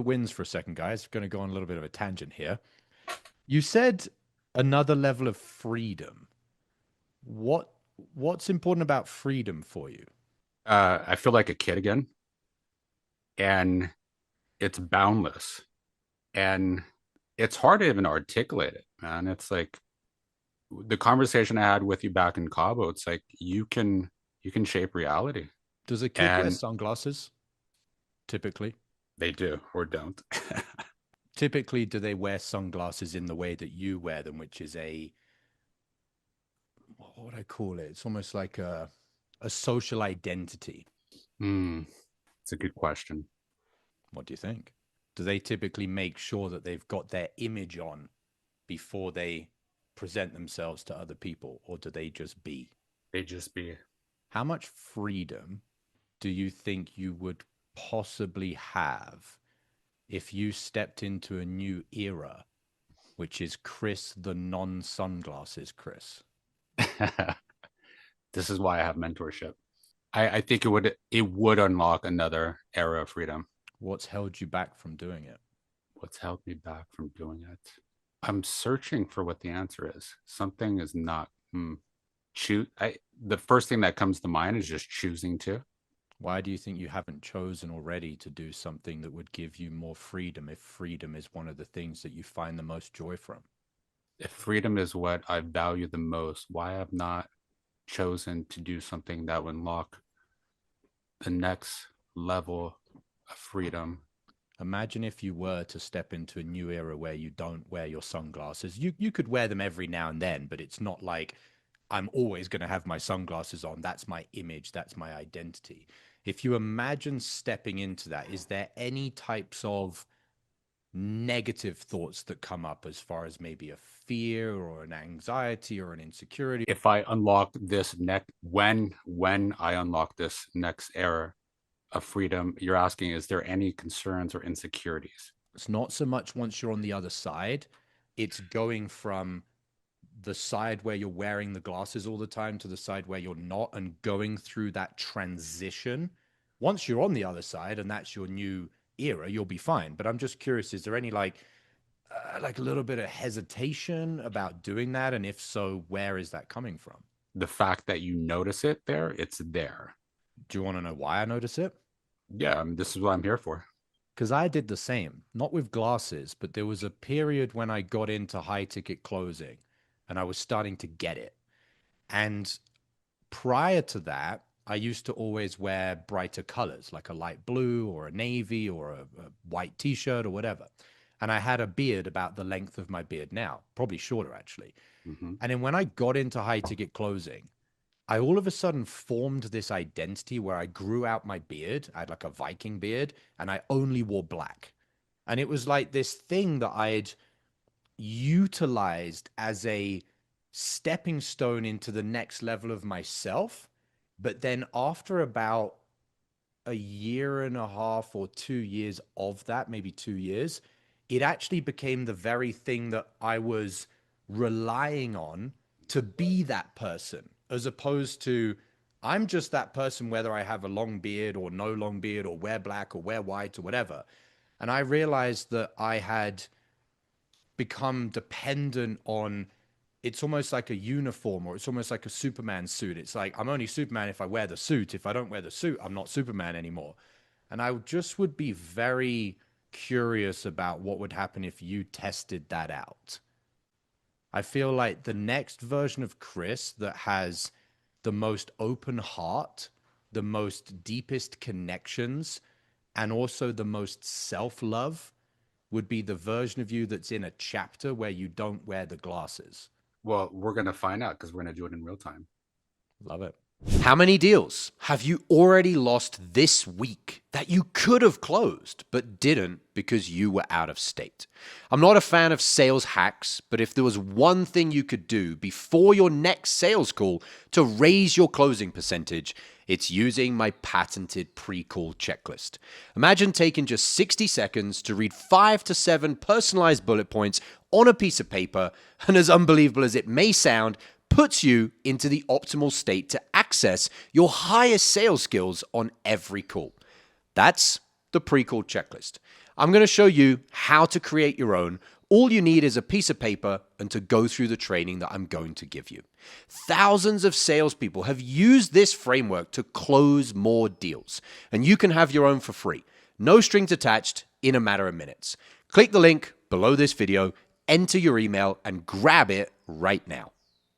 wins for a second, guys. I'm going to go on a little bit of a tangent here. You said another level of freedom. What's important about freedom for you? I feel like a kid again, and it's boundless, and it's hard to even articulate it, man. It's like the conversation I had with you back in Cabo. It's like you can shape reality, Does a kid wear and sunglasses typically? they do or don't. Typically, do they wear sunglasses in the way that you wear them, which is what would I call it? It's almost like a social identity. Hmm, it's a good question. What do you think? Do they typically make sure that they've got their image on before they present themselves to other people, or do they just be? They just be. How much freedom do you think you would possibly have if you stepped into a new era, which is Chris the non sunglasses Chris? This is why I have mentorship. I think it would unlock another era of freedom. What's held you back from doing it? What's held me back from doing it? I'm searching for what the answer is. Something is not choose. The first thing that comes to mind is just choosing to. Why do you think you haven't chosen already to do something that would give you more freedom if freedom is one of the things that you find the most joy from? If freedom is what I value the most, why have not chosen to do something that would unlock the next level of freedom? Imagine if you were to step into a new era where you don't wear your sunglasses. You could wear them every now and then, but it's not like I'm always going to have my sunglasses on. That's my image, that's my identity. If you imagine stepping into that, is there any types of negative thoughts that come up as far as maybe a fear or an anxiety or an insecurity? If I unlock this next, when I unlock this next era of freedom, you're asking, is there any concerns or insecurities? It's not so much once you're on the other side, it's going from the side where you're wearing the glasses all the time to the side where you're not, and going through that transition. Once you're on the other side and that's your new era, you'll be fine. But I'm just curious, is there any like a little bit of hesitation about doing that? And if so, where is that coming from? The fact that you notice it there, it's there. Do you want to know why I notice it? Yeah, this is what I'm here for. Because I did the same, not with glasses, but there was a period when I got into high ticket closing and I was starting to get it. And prior to that, I used to always wear brighter colors, like a light blue or a navy or a white t shirt or whatever. And I had a beard about the length of my beard now, probably shorter actually. Mm-hmm. And then when I got into high ticket closing, I all of a sudden formed this identity where I grew out my beard. I had like a Viking beard and I only wore black. And it was like this thing that I'd utilized as a stepping stone into the next level of myself. But then after about a year and a half or 2 years of that, maybe 2 years, it actually became the very thing that I was relying on to be that person, as opposed to I'm just that person, whether I have a long beard or no long beard or wear black or wear white or whatever. And I realized that I had become dependent on it's almost like a uniform, or it's almost like a Superman suit. It's like I'm only Superman if I wear the suit. If I don't wear the suit, I'm not Superman anymore. And I just would be very curious about what would happen if you tested that out. I feel like the next version of Chris that has the most open heart, the most deepest connections, and also the most self love would be the version of you that's in a chapter where you don't wear the glasses. Well, we're gonna find out because we're gonna do it in real time. Love it. How many deals have you already lost this week that you could have closed but didn't because you were out of state? I'm not a fan of sales hacks, but if there was one thing you could do before your next sales call to raise your closing percentage, it's using my patented pre-call checklist. Imagine taking just 60 seconds to read 5 to 7 personalized bullet points on a piece of paper, and as unbelievable as it may sound, puts you into the optimal state to access your highest sales skills on every call. That's the pre-call checklist. I'm going to show you how to create your own. All you need is a piece of paper and to go through the training that I'm going to give you. Thousands of salespeople have used this framework to close more deals, and you can have your own for free. No strings attached, in a matter of minutes. Click the link below this video, enter your email, and grab it right now.